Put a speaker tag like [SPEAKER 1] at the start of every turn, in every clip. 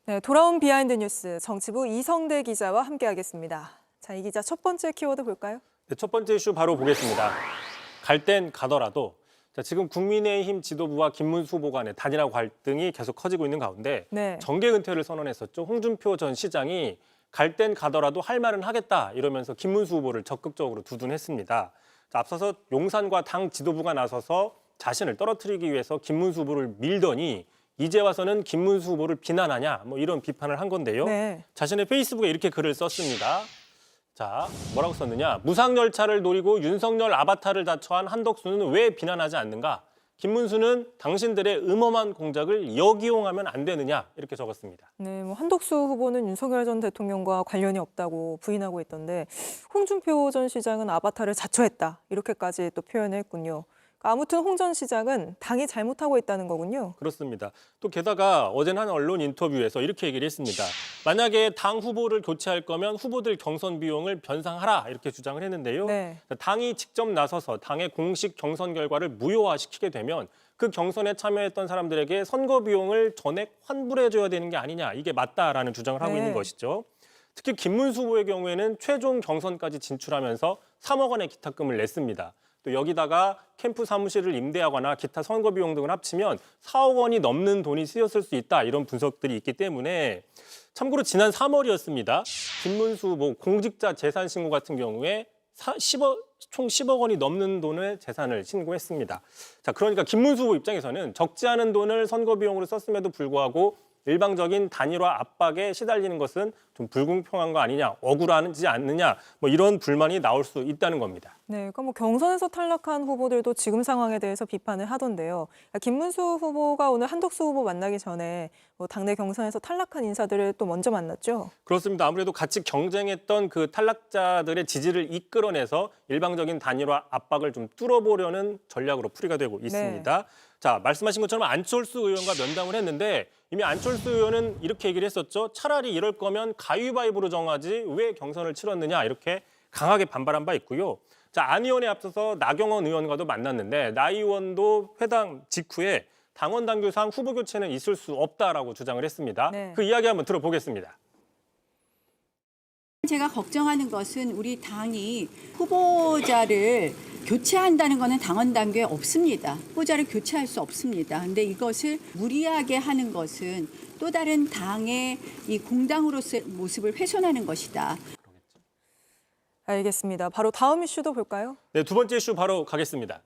[SPEAKER 1] 네, 돌아온 비하인드 뉴스 정치부 이성대 기자와 함께하겠습니다. 자, 이 기자 첫 번째 키워드 볼까요?
[SPEAKER 2] 네, 첫 번째 이슈 바로 보겠습니다. 갈 땐 가더라도 지금 국민의힘 지도부와 김문수 후보 간의 단일화 갈등이 계속 커지고 있는 가운데
[SPEAKER 1] 네.
[SPEAKER 2] 정계 은퇴를 선언했었죠. 홍준표 전 시장이 갈 땐 가더라도 할 말은 하겠다 이러면서 김문수 후보를 적극적으로 두둔했습니다. 앞서서 용산과 당 지도부가 나서서 자신을 떨어뜨리기 위해서 김문수 후보를 밀더니 이제 와서는 김문수 후보를 비난하냐 뭐 이런 비판을 한 건데요.
[SPEAKER 1] 네.
[SPEAKER 2] 자신의 페이스북에 이렇게 글을 썼습니다. 자, 뭐라고 썼느냐? 무상열차를 노리고 윤석열 아바타를 자처한 한덕수는 왜 비난하지 않는가? 김문수는 당신들의 음험한 공작을 역이용하면 안 되느냐? 이렇게 적었습니다.
[SPEAKER 1] 네, 한덕수 후보는 윤석열 전 대통령과 관련이 없다고 부인하고 있던데 홍준표 전 시장은 아바타를 자처했다 이렇게까지 또 표현을 했군요. 아무튼 홍 전 시장은 당이 잘못하고 있다는 거군요.
[SPEAKER 2] 그렇습니다. 또 게다가 어제는 한 언론 인터뷰에서 이렇게 얘기를 했습니다. 만약에 당 후보를 교체할 거면 후보들 경선 비용을 변상하라 이렇게 주장을 했는데요.
[SPEAKER 1] 네.
[SPEAKER 2] 당이 직접 나서서 당의 공식 경선 결과를 무효화시키게 되면 그 경선에 참여했던 사람들에게 선거 비용을 전액 환불해줘야 되는 게 아니냐 이게 맞다라는 주장을 하고
[SPEAKER 1] 네.
[SPEAKER 2] 있는 것이죠. 특히 김문수 후보의 경우에는 최종 경선까지 진출하면서 3억 원의 기탁금을 냈습니다. 또 여기다가 캠프 사무실을 임대하거나 기타 선거 비용 등을 합치면 4억 원이 넘는 돈이 쓰였을 수 있다 이런 분석들이 있기 때문에 참고로 지난 3월이었습니다. 김문수 후보 공직자 재산 신고 같은 경우에 총 10억 원이 넘는 돈의 재산을 신고했습니다. 자, 그러니까 김문수 후보 입장에서는 적지 않은 돈을 선거 비용으로 썼음에도 불구하고 일방적인 단일화 압박에 시달리는 것은 좀 불공평한 거 아니냐, 억울하지 않느냐, 뭐 이런 불만이 나올 수 있다는 겁니다.
[SPEAKER 1] 네, 그러니까 뭐 경선에서 탈락한 후보들도 지금 상황에 대해서 비판을 하던데요. 김문수 후보가 오늘 한덕수 후보 만나기 전에 뭐 당내 경선에서 탈락한 인사들을 또 먼저 만났죠.
[SPEAKER 2] 그렇습니다. 아무래도 같이 경쟁했던 그 탈락자들의 지지를 이끌어내서 일방적인 단일화 압박을 좀 뚫어보려는 전략으로 풀이가 되고 있습니다.
[SPEAKER 1] 네.
[SPEAKER 2] 자, 말씀하신 것처럼 안철수 의원과 면담을 했는데 이미 안철수 의원은 이렇게 얘기를 했었죠. 차라리 이럴 거면 가위바위보로 정하지 왜 경선을 치렀느냐 이렇게 강하게 반발한 바 있고요. 자, 안 의원에 앞서서 나경원 의원과도 만났는데 나 의원도 회담 직후에 당원 당규상 후보 교체는 있을 수 없다라고 주장을 했습니다.
[SPEAKER 1] 네.
[SPEAKER 2] 그 이야기 한번 들어보겠습니다.
[SPEAKER 3] 제가 걱정하는 것은 우리 당이 후보자를 교체한다는 것은 당원 당규에 없습니다. 후보자를 교체할 수 없습니다. 그런데 이것을 무리하게 하는 것은 또 다른 당의 이 공당으로서의 모습을 훼손하는 것이다.
[SPEAKER 1] 알겠습니다. 바로 다음 이슈도 볼까요?
[SPEAKER 2] 네, 두 번째 이슈 바로 가겠습니다.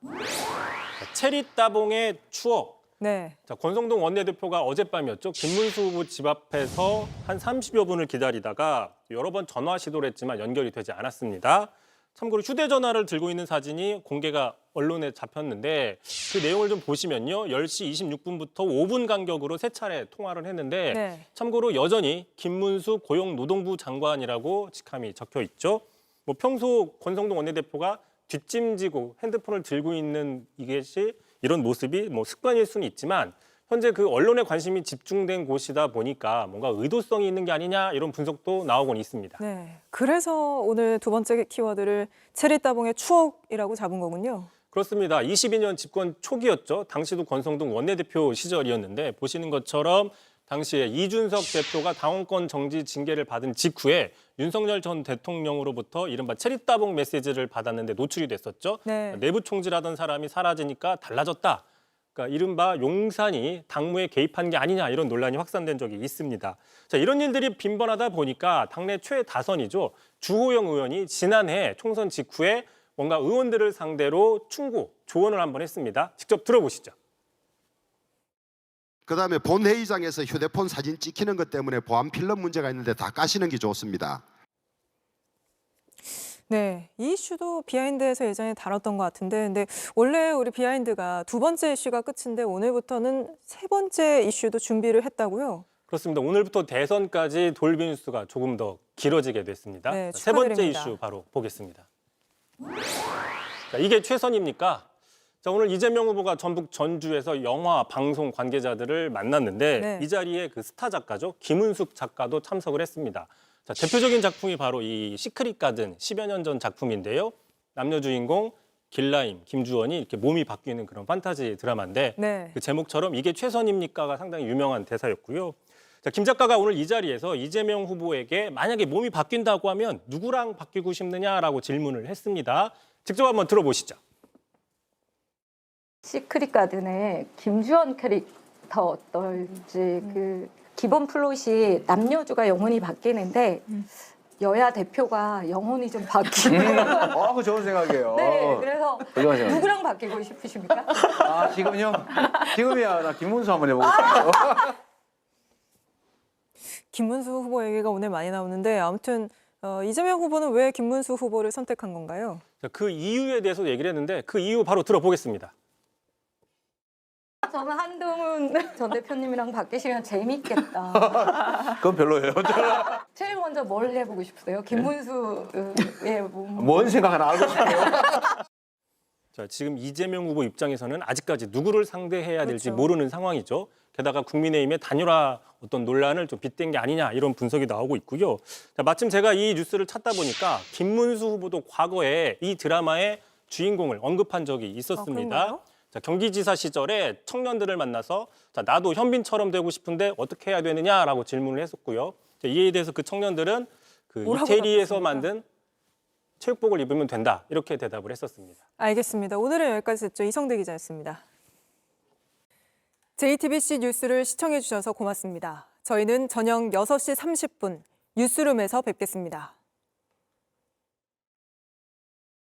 [SPEAKER 2] 체리 따봉의 추억.
[SPEAKER 1] 네.
[SPEAKER 2] 자, 권성동 원내대표가 어젯밤이었죠. 김문수 후보 집 앞에서 한 30여 분을 기다리다가 여러 번 전화 시도를 했지만 연결이 되지 않았습니다. 참고로 휴대전화를 들고 있는 사진이 공개가 언론에 잡혔는데 그 내용을 좀 보시면요. 10시 26분부터 5분 간격으로 세 차례 통화를 했는데
[SPEAKER 1] 네. 참고로
[SPEAKER 2] 참고로 여전히 김문수 고용노동부 장관이라고 직함이 적혀 있죠. 뭐 평소 권성동 원내대표가 뒷짐지고 핸드폰을 들고 있는 이것이 이런 모습이 뭐 습관일 수는 있지만 현재 그 언론의 관심이 집중된 곳이다 보니까 뭔가 의도성이 있는 게 아니냐 이런 분석도 나오곤 있습니다.
[SPEAKER 1] 네. 그래서 오늘 두 번째 키워드를 체리 따봉의 추억이라고 잡은 거군요.
[SPEAKER 2] 그렇습니다. 22년 집권 초기였죠. 당시도 권성동 원내대표 시절이었는데 보시는 것처럼 당시에 이준석 대표가 당원권 정지 징계를 받은 직후에 윤석열 전 대통령으로부터 이른바 체리따봉 메시지를 받았는데 노출이 됐었죠.
[SPEAKER 1] 네.
[SPEAKER 2] 내부 총질하던 사람이 사라지니까 달라졌다. 그러니까 이른바 용산이 당무에 개입한 게 아니냐 이런 논란이 확산된 적이 있습니다. 자, 이런 일들이 빈번하다 보니까 당내 최다선이죠. 주호영 의원이 지난해 총선 직후에 뭔가 의원들을 상대로 충고, 조언을 한번 했습니다. 직접 들어보시죠.
[SPEAKER 4] 그다음에 본회의장에서 휴대폰 사진 찍히는 것 때문에 보안 필름 문제가 있는데 다 까시는 게 좋습니다.
[SPEAKER 1] 네, 이 이슈도 비하인드에서 예전에 다뤘던 것 같은데, 근데 원래 우리 비하인드가 두 번째 이슈가 끝인데 오늘부터는 세 번째 이슈도 준비를 했다고요?
[SPEAKER 2] 그렇습니다. 오늘부터 대선까지 돌비 뉴스가 조금 더 길어지게 됐습니다.
[SPEAKER 1] 네,
[SPEAKER 2] 세 번째
[SPEAKER 1] 축하드립니다.
[SPEAKER 2] 이슈 바로 보겠습니다. 자, 이게 최선입니까? 자, 오늘 이재명 후보가 전북 전주에서 영화, 방송 관계자들을 만났는데
[SPEAKER 1] 네.
[SPEAKER 2] 이 자리에 그 스타 작가죠. 김은숙 작가도 참석을 했습니다. 자, 대표적인 작품이 바로 이 시크릿 가든 10여 년 전 작품인데요. 남녀 주인공 길라임, 김주원이 이렇게 몸이 바뀌는 그런 판타지 드라마인데
[SPEAKER 1] 네.
[SPEAKER 2] 그 제목처럼 이게 최선입니까가 상당히 유명한 대사였고요. 자, 김 작가가 오늘 이 자리에서 이재명 후보에게 만약에 몸이 바뀐다고 하면 누구랑 바뀌고 싶느냐라고 질문을 했습니다. 직접 한번 들어보시죠.
[SPEAKER 5] 시크릿 가든의 김주원 캐릭터 어떨지 그 기본 플롯이 남녀주가 영혼이 바뀌는데 여야 대표가 영혼이 좀 바뀌는
[SPEAKER 6] 그거 좋은 생각이에요.
[SPEAKER 5] 네, 그래서
[SPEAKER 6] 좋은 생각.
[SPEAKER 5] 누구랑 바뀌고 싶으십니까?
[SPEAKER 6] 아, 지금요? 지금이야. 나 김문수 한번 해보고 싶어요.
[SPEAKER 1] 김문수 후보 얘기가 오늘 많이 나오는데 아무튼 이재명 후보는 왜 김문수 후보를 선택한 건가요?
[SPEAKER 2] 자, 그 이유에 대해서 얘기를 했는데 그 이유 바로 들어보겠습니다.
[SPEAKER 5] 저는 한동훈 전 대표님이랑 바뀌시면 재밌겠다.
[SPEAKER 6] 그건 별로예요.
[SPEAKER 5] 제일 먼저 뭘 해보고 싶으세요? 김문수의 몸.
[SPEAKER 6] 뭔 생각 하나 알고 싶어요.
[SPEAKER 2] 자, 지금 이재명 후보 입장에서는 아직까지 누구를 상대해야 될지
[SPEAKER 1] 그렇죠.
[SPEAKER 2] 모르는 상황이죠. 게다가 국민의힘의 단일화 어떤 논란을 좀 빗댄 게 아니냐 이런 분석이 나오고 있고요. 자, 마침 제가 이 뉴스를 찾다 보니까 김문수 후보도 과거에 이 드라마의 주인공을 언급한 적이 있었습니다.
[SPEAKER 1] 그런가요?
[SPEAKER 2] 자, 경기지사 시절에 청년들을 만나서 자, 나도 현빈처럼 되고 싶은데 어떻게 해야 되느냐라고 질문을 했었고요. 자, 이에 대해서 그 청년들은 그
[SPEAKER 1] 뭐라고
[SPEAKER 2] 이태리에서
[SPEAKER 1] 답했습니까?
[SPEAKER 2] 만든 체육복을 입으면 된다 이렇게 대답을 했었습니다.
[SPEAKER 1] 알겠습니다. 오늘은 여기까지 듣죠. 이성대 기자였습니다. JTBC 뉴스를 시청해 주셔서 고맙습니다. 저희는 저녁 6시 30분 뉴스룸에서 뵙겠습니다.